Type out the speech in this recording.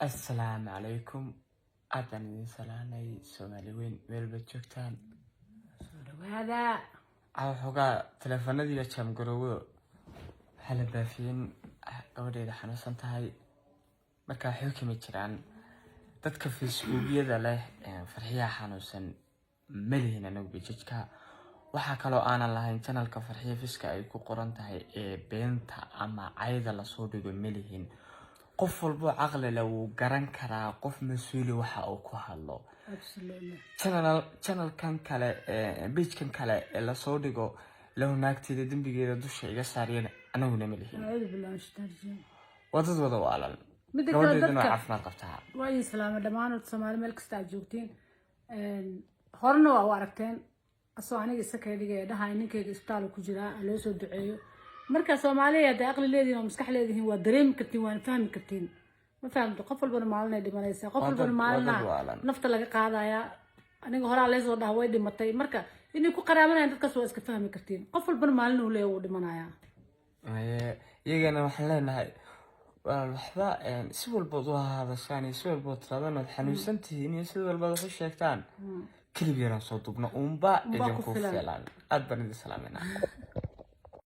السلام عليكم. أدنى سلامي سومالي وين بتشوفتان هذا على حقا تلفون دي كم قروه هلا بافين أودي إذا حنوصلت هاي مركا حوكي متران dadka facebookyada leh farxiya xanuunsan malihin anagu bijajka waxa kale oo aanan lahayn channelka farxiya fiska ay ku qoran tahay ee beenta ama cayda la soo dhigo malihin qof walba aqli leh wuu garan karaa qof mas'uul waxa uu ku hadlo channel kan kale page kan kale ee la soo dhigo law naagtida dambigeeda dusha iga saariyeen anaguna malihin wadad wada waalan gabadheeduna caafimaad qabtaa way islaam dhamaanad Soomaali meel kasta aad joogtiin horna waa aragteen asoo aniga isakay dhigay dhahay ninkeyga isbitaal ku jira loo soo duceeyo marka Soomaaliyeed aqli leediin oo maskax leediin waa dareem kartiin waan fahmi kartiin ma fahamto qof walba maalin ay dhimanaysaa qof walba maalin nafta laga qaadaya aniga hore la soo dhahay way dhimatay marka inay ku qaraabanayaan dadkaas waa iska fahmi kartiin qof walba maalin uu leeyahay dhimanaya iyagana waxaan leenahay waxba si walba u hadashaan si walba tiraadaan xanuunsantihiin iyo si walba wax sheegtaan kaliya soo dubna umba idinku filan aad baan idin salaamayna